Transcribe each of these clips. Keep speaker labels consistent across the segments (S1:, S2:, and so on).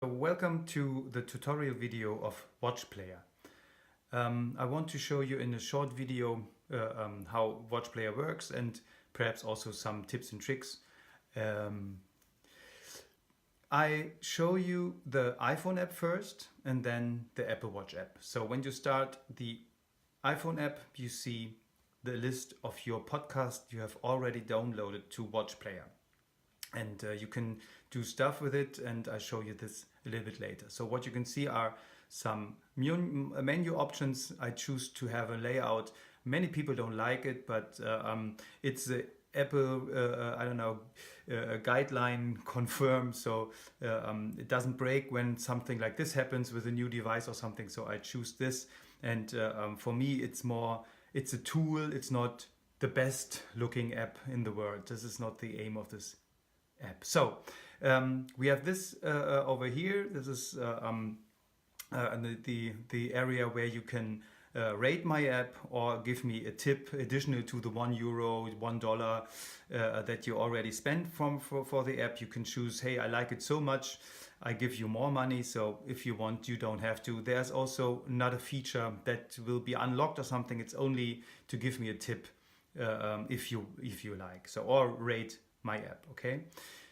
S1: Welcome to the tutorial video of WatchPlayer. I want to show you in a short video how WatchPlayer works and perhaps also some tips and tricks. I show you the iPhone app first and then the Apple Watch app. So when you start the iPhone app, you see the list of your podcast you have already downloaded to WatchPlayer. And you can do stuff with it, and I show you this a little bit later. So what you can see are some menu options. I choose to have a layout. Many people don't like it, but it's the Apple, guideline confirmed, so it doesn't break when something like this happens with a new device or something. So I choose this, and for me, it's a tool. It's not the best looking app in the world. This is not the aim of this app. So we have this over here. This is the area where you can rate my app or give me a tip additional to the €1, $1 that you already spent for the app. You can choose, hey, I like it so much, I give you more money. So if you want, you don't have to. There's also another feature that will be unlocked or something. It's only to give me a tip if you like. So, or rate my app. Okay,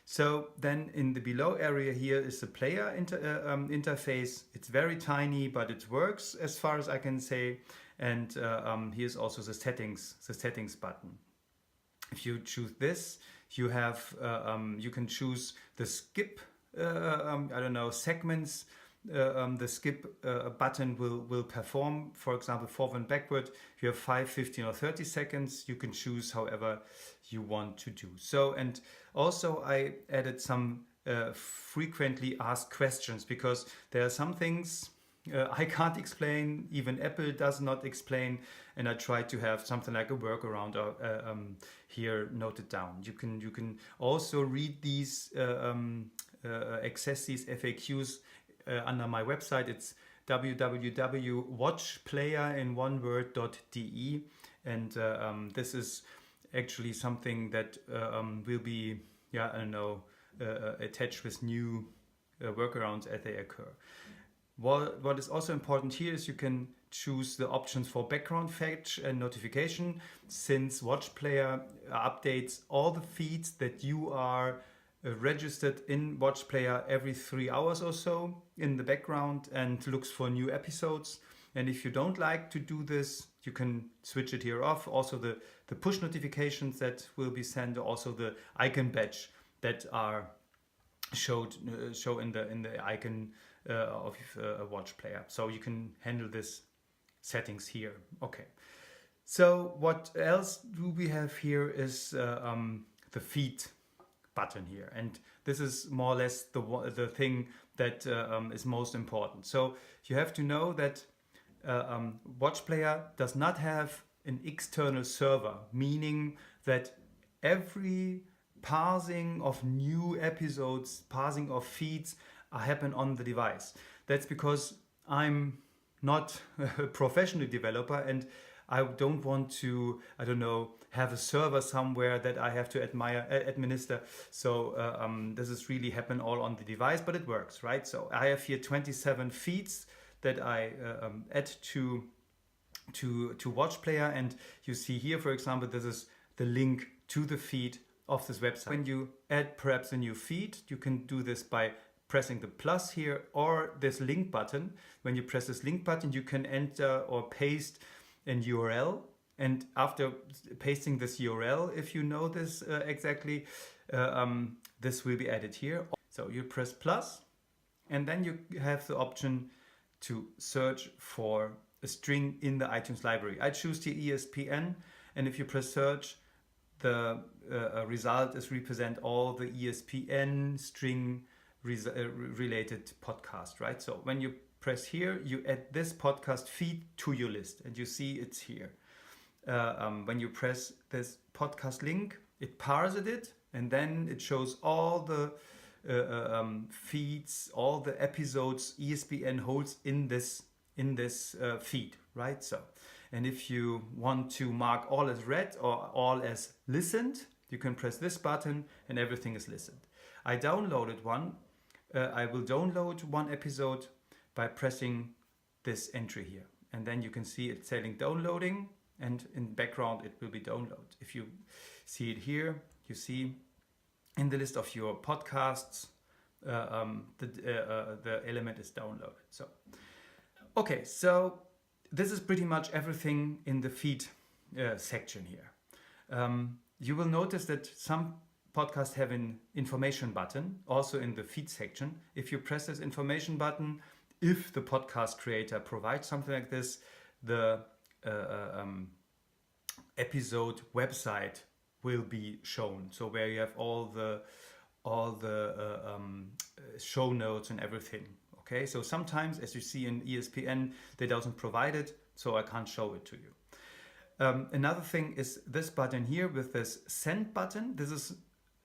S1: so then in the below area here is the player interface. It's very tiny, but it works as far as I can say. And here's also the settings button. If you choose this, you have you can choose the skip segments. The skip button will perform, for example, forward and backward. You have 5, 15 or 30 seconds. You can choose however you want to do. So, and also I added some frequently asked questions, because there are some things I can't explain, even Apple does not explain, and I try to have something like a workaround here noted down. You can also read these access these FAQs under my website. It's www.watchplayer.de, and this is actually something that will be attached with new workarounds as they occur. What is also important here is you can choose the options for background fetch and notification, since WatchPlayer updates all the feeds that you are registered in WatchPlayer every 3 hours or so in the background and looks for new episodes. And if you don't like to do this, you can switch it here off. Also the push notifications that will be sent, also the icon badge that are show in the icon of WatchPlayer. So you can handle this settings here. Okay. So what else do we have here is the feed button here, and this is more or less the thing that is most important. So you have to know that WatchPlayer does not have an external server, meaning that every parsing of new episodes, parsing of feeds happen on the device. That's because I'm not a professional developer, and I don't want to, have a server somewhere that I have to administer. So this is really happen all on the device, but it works, right? So I have here 27 feeds that I add to WatchPlayer, and you see here, for example, this is the link to the feed of this website. When you add perhaps a new feed, you can do this by pressing the plus here or this link button. When you press this link button, you can enter or paste an URL, and after pasting this URL, if you know this exactly, this will be added here. So you press plus, and then you have the option to search for a string in the iTunes library. I choose the ESPN, and if you press search, the result is represent all the ESPN string related podcast, right? So when you press here, you add this podcast feed to your list, and you see it's here. When you press this podcast link, it parses it, and then it shows all the feeds, all the episodes ESPN holds in this feed, right? So, and if you want to mark all as read or all as listened, you can press this button, and everything is listened. I downloaded one I will download one episode by pressing this entry here. And then you can see it saying downloading, and in background it will be download. If you see it here, you see in the list of your podcasts, the element is downloaded. So, okay, so this is pretty much everything in the feed section here. You will notice that some podcasts have an information button also in the feed section. If you press this information button, if the podcast creator provides something like this, the episode website will be shown. So where you have all the show notes and everything. Okay, so sometimes, as you see in ESPN, they doesn't provide it, so I can't show it to you. Another thing is this button here with this send button. This is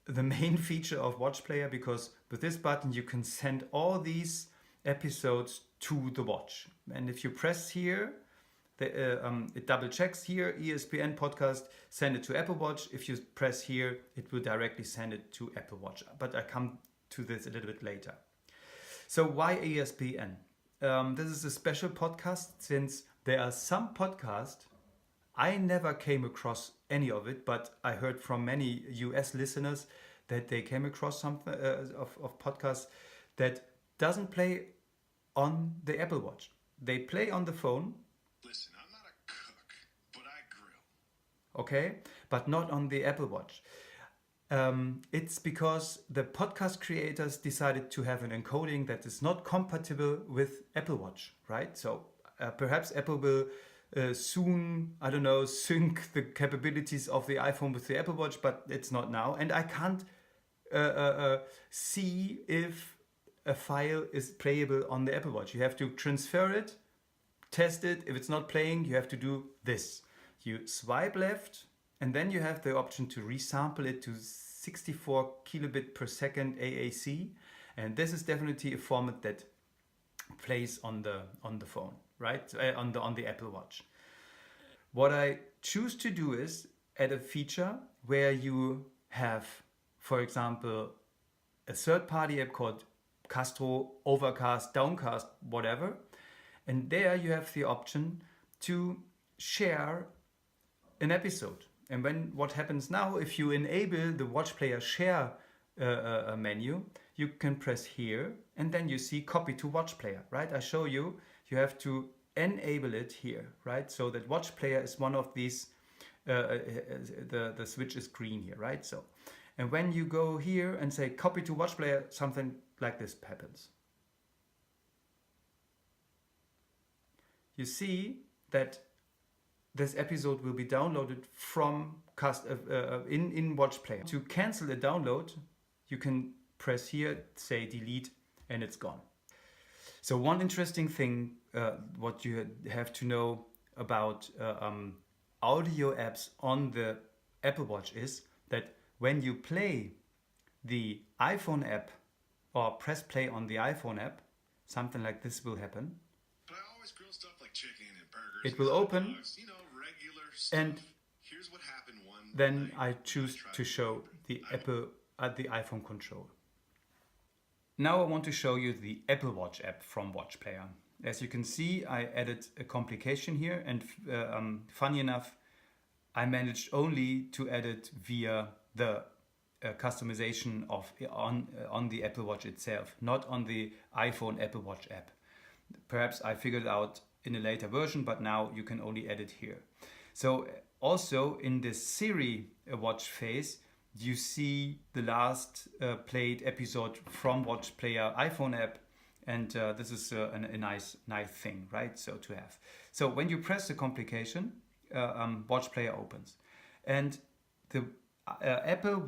S1: the main feature of WatchPlayer, because with this button you can send all these episodes to the watch. And if you press here, it double checks here, ESPN podcast, send it to Apple Watch. If you press here, it will directly send it to Apple Watch. But I come to this a little bit later. So why ESPN? This is a special podcast, since there are some podcasts, I never came across any of it, but I heard from many US listeners that they came across something of podcasts that doesn't play on the Apple Watch. They play on the phone.
S2: Listen, I'm not a cook, but I grill.
S1: Okay, but not on the Apple Watch. It's because the podcast creators decided to have an encoding that is not compatible with Apple Watch, right? So perhaps Apple will soon, I don't know, sync the capabilities of the iPhone with the Apple Watch, but it's not now. And I can't see if a file is playable on the Apple Watch. You have to transfer it, test it. If it's not playing, you have to do this. You swipe left, and then you have the option to resample it to 64 kilobit per second AAC. And this is definitely a format that plays on the phone, right? On the Apple Watch. What I choose to do is add a feature where you have, for example, a third-party app called Castro, Overcast, Downcast, whatever. And there you have the option to share an episode. And what happens now, if you enable the WatchPlayer share menu, you can press here, and then you see copy to WatchPlayer, right? I show you, you have to enable it here, right? So that WatchPlayer is one of these, the switch is green here, right? So, and when you go here and say copy to WatchPlayer, something like this happens. You see that this episode will be downloaded from in WatchPlayer. To cancel a download, you can press here, say delete, and it's gone. So one interesting thing, what you have to know about audio apps on the Apple Watch is that when you play the iPhone app or press play on the iPhone app, something like this will happen.
S2: But I always grill stuff like chicken and burgers.
S1: It will open,
S2: dogs, regular stuff.
S1: and
S2: here's what happened one
S1: then
S2: night.
S1: I choose to show the iPhone control. Now I want to show you the Apple Watch app from WatchPlayer. As you can see, I added a complication here, and funny enough, I managed only to add it via the customization on the Apple Watch itself, not on the iPhone Apple Watch app. Perhaps I figured it out in a later version, but now you can only edit here. So also in the Siri watch phase, you see the last played episode from WatchPlayer iPhone app, and this is a nice thing, right? So to have. So when you press the complication, WatchPlayer opens, and the Apple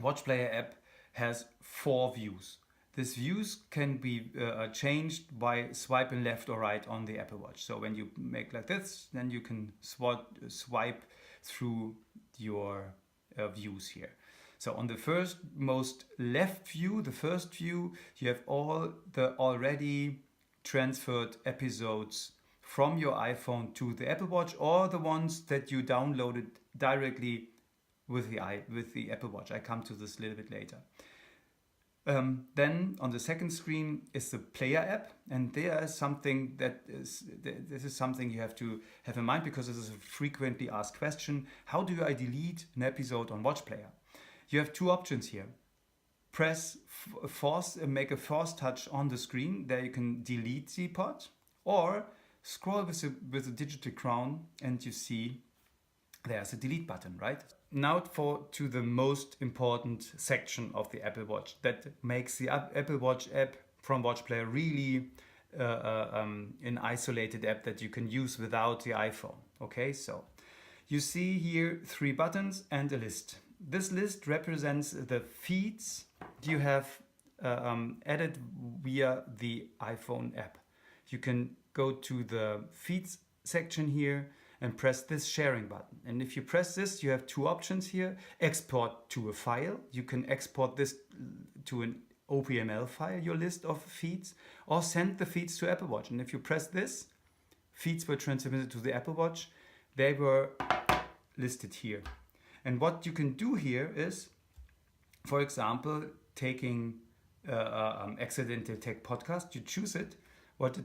S1: WatchPlayer app has 4 views. These views can be changed by swiping left or right on the Apple Watch. So when you make like this, then you can swipe through your views here. So on the most left view, the first view, you have all the already transferred episodes from your iPhone to the Apple Watch, or the ones that you downloaded directly with the Apple Watch. I come to this a little bit later. Then on the second screen is the player app, and there is something this is something you have to have in mind, because this is a frequently asked question. How do I delete an episode on WatchPlayer? You have two options here. Press make a force touch on the screen. There you can delete the pod, or scroll with a digital crown and you see there's a delete button, right? Now to the most important section of the Apple Watch that makes the Apple Watch app from WatchPlayer really an isolated app that you can use without the iPhone. Okay, so you see here 3 buttons and a list. This list represents the feeds you have added via the iPhone app. You can go to the feeds section here and press this sharing button. And if you press this, you have 2 options here. Export to a file. You can export this to an OPML file, your list of feeds, or send the feeds to Apple Watch. And if you press this, feeds were transmitted to the Apple Watch. They were listed here. And what you can do here is, for example, taking Accidental Tech Podcast, you choose it. What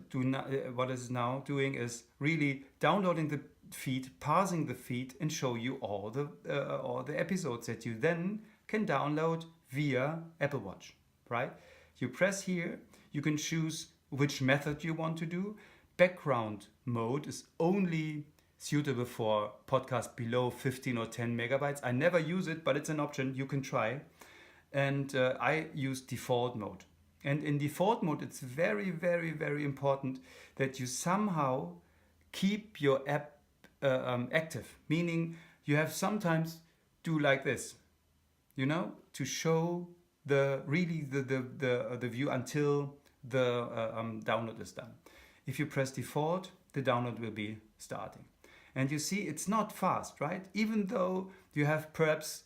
S1: is now doing is really downloading the feed, parsing the feed, and show you all the episodes that you then can download via Apple Watch, right? You press here, you can choose which method you want to do. Background mode is only suitable for podcasts below 15 or 10 megabytes. I never use it, but it's an option you can try. And I use default mode. And in default mode, it's very, very, very important that you somehow keep your app active. Meaning you have sometimes do like this, to show the view until the download is done. If you press default, the download will be starting. And you see it's not fast, right? Even though you have perhaps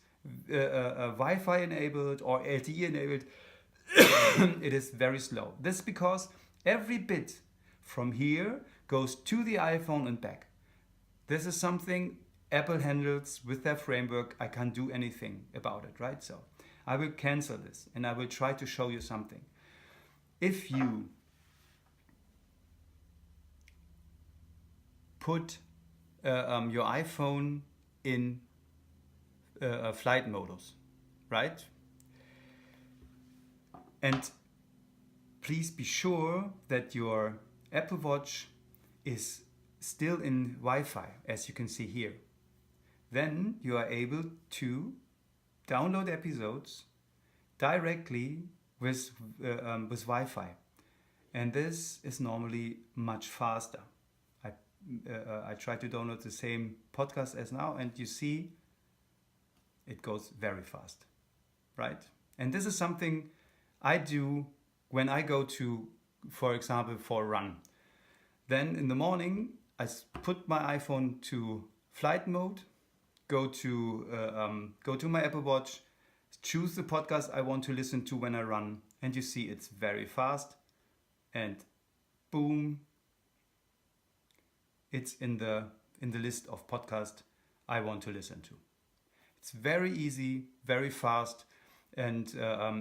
S1: Wi-Fi enabled or LTE enabled, it is very slow. This is because every bit from here goes to the iPhone and back. This is something Apple handles with their framework. I can't do anything about it, right? So I will cancel this and I will try to show you something. If you put your iPhone in flight modus, right? And please be sure that your Apple Watch is still in Wi-Fi, as you can see here. Then you are able to download episodes directly with Wi-Fi. And this is normally much faster. I try to download the same podcast as now, and you see it goes very fast, right? And this is something I do when I go to, for example, for a run. Then in the morning, I put my iPhone to flight mode, go to my Apple Watch, choose the podcast I want to listen to when I run, and you see it's very fast, and boom, it's in the list of podcasts I want to listen to. It's very easy, very fast, and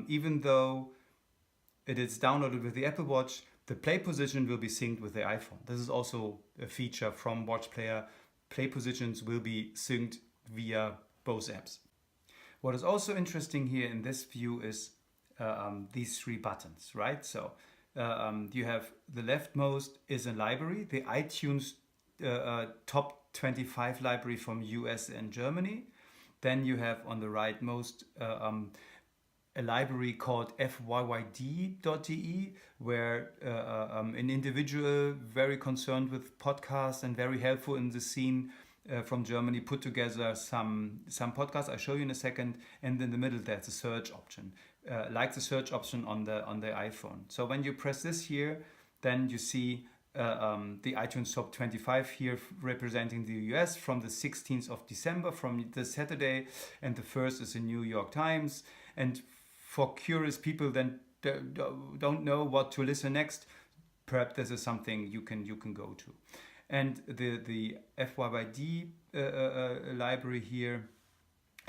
S1: even though it is downloaded with the Apple Watch, the play position will be synced with the iPhone. This is also a feature from WatchPlayer. Play positions will be synced via both apps. What is also interesting here in this view is these 3 buttons, right? So you have the leftmost is a library, the iTunes top 25 library from US and Germany. Then you have on the rightmost a library called FYYD.de, where an individual very concerned with podcasts and very helpful in the scene from Germany put together some podcasts. I'll show you in a second. And in the middle there's a search option, like the search option on the iPhone. So when you press this here, then you see the iTunes Top 25 here representing the US from the 16th of December, from the Saturday, and the first is the New York Times. And for curious people then don't know what to listen next, perhaps this is something you can go to. And the FYYD library here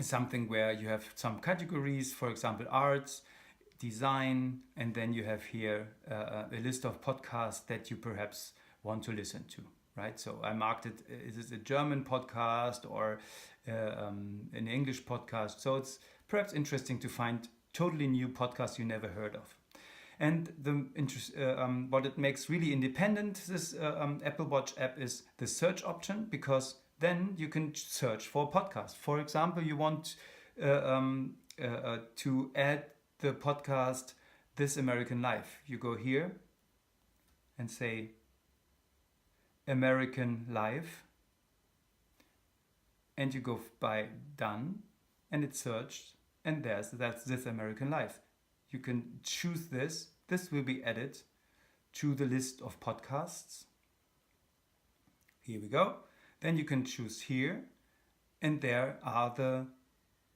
S1: is something where you have some categories, for example, arts, design, and then you have here a list of podcasts that you perhaps want to listen to, right? So I marked it, is it a German podcast or an English podcast? So it's perhaps interesting to find totally new podcasts you never heard of. And what it makes really independent, this Apple Watch app, is the search option, because then you can search for a podcast. For example, you want to add the podcast This American Life. You go here and say American Life, and you go by done, and it's searched, and that's This American Life. You can choose this. This will be added to the list of podcasts. Here we go. Then you can choose here, and there are the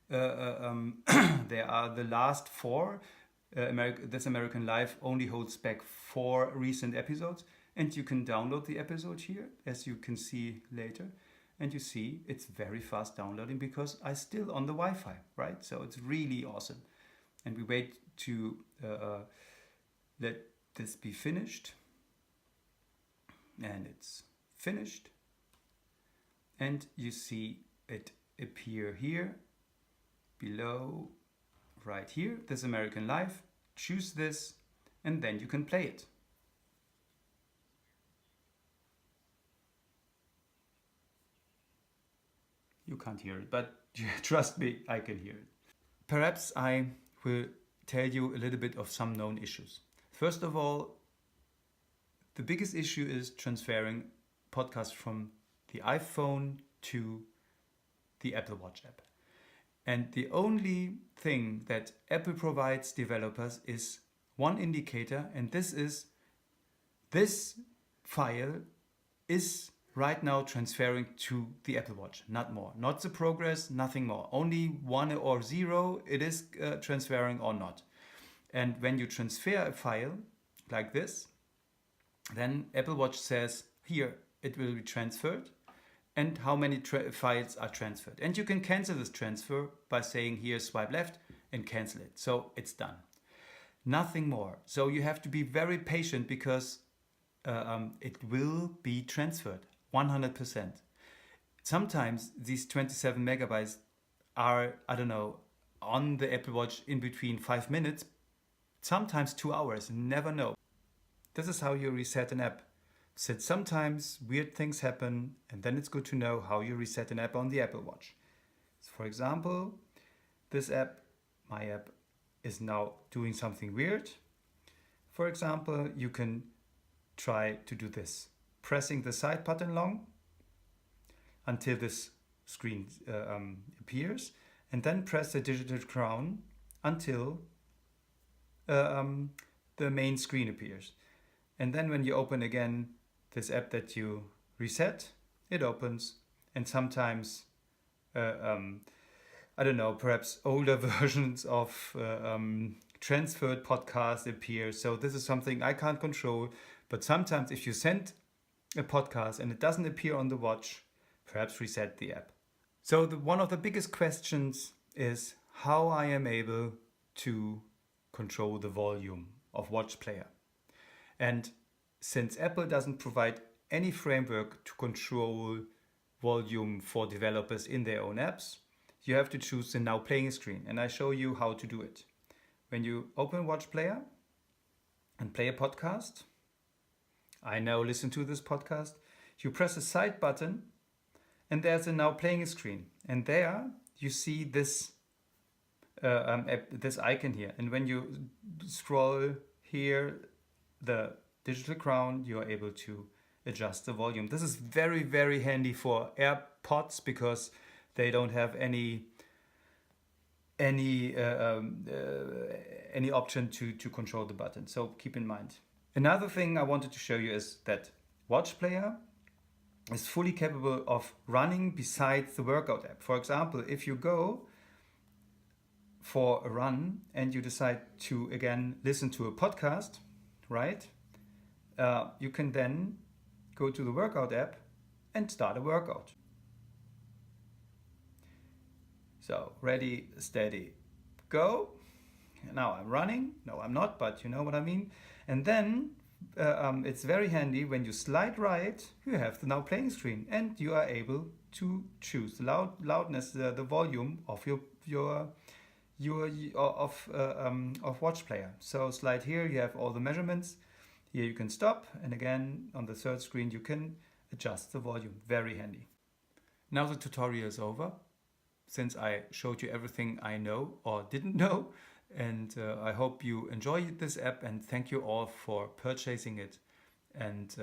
S1: there are the last 4. This American Life only holds back 4 recent episodes, and you can download the episode here, as you can see later. And you see it's very fast downloading because I'm still on the Wi-Fi, right? So it's really awesome. And we wait to let this be finished. And it's finished. And you see it appear here, below, right here, This American Life. Choose this, and then you can play it. You can't hear it, but trust me, I can hear it. Perhaps I will tell you a little bit of some known issues. First of all, the biggest issue is transferring podcasts from the iPhone to the Apple Watch app. And the only thing that Apple provides developers is one indicator, and this is this file is right now transferring to the Apple Watch, not more. Not the progress, nothing more. Only 1 or 0, it is transferring or not. And when you transfer a file like this, then Apple Watch says, here, it will be transferred, and how many files are transferred. And you can cancel this transfer by saying here, swipe left, and cancel it. So it's done. Nothing more. So you have to be very patient, because it will be transferred 100%. Sometimes these 27 megabytes are, I don't know, on the Apple Watch in between 5 minutes, sometimes 2 hours, never know. This is how you reset an app. Since sometimes weird things happen, and then it's good to know how you reset an app on the Apple Watch. So for example, this app, my app, is now doing something weird. For example, you can try to do this. Pressing the side button long until this screen appears, and then press the digital crown until the main screen appears. And then when you open again this app that you reset, it opens, and sometimes I don't know, perhaps older versions of transferred podcasts appear. So this is something I can't control, but sometimes if you send a podcast and it doesn't appear on the watch, perhaps reset the app. So one of the biggest questions is how I am able to control the volume of WatchPlayer. And since Apple doesn't provide any framework to control volume for developers in their own apps, you have to choose the now playing screen, and I show you how to do it. When you open WatchPlayer and play a podcast, I now listen to this podcast, you press the side button, and there's a now playing screen, and there you see this this icon here. And when you scroll here, the digital crown, you are able to adjust the volume. This is very, very handy for AirPods because they don't have any option to control the button. So keep in mind. Another thing I wanted to show you is that WatchPlayer is fully capable of running besides the workout app. For example, if you go for a run and you decide to again listen to a podcast, right? You can then go to the workout app and start a workout. So ready, steady, go. Now I'm running. No, I'm not, but you know what I mean. And then it's very handy when you slide right, you have the now playing screen, and you are able to choose the loudness, the volume of your of WatchPlayer. So slide here, you have all the measurements. Here you can stop, and again on the third screen you can adjust the volume. Very handy. Now the tutorial is over. Since I showed you everything I know or didn't know, and I hope you enjoyed this app, and thank you all for purchasing it. And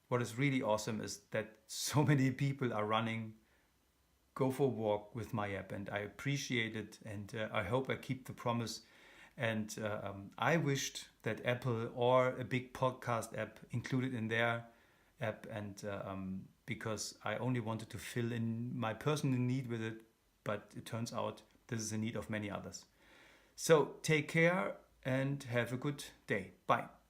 S1: what is really awesome is that so many people are running Go for a Walk with my app, and I appreciate it, and I hope I keep the promise. And I wished that Apple or a big podcast app included in their app, and because I only wanted to fill in my personal need with it, but it turns out this is a need of many others. So take care and have a good day. Bye.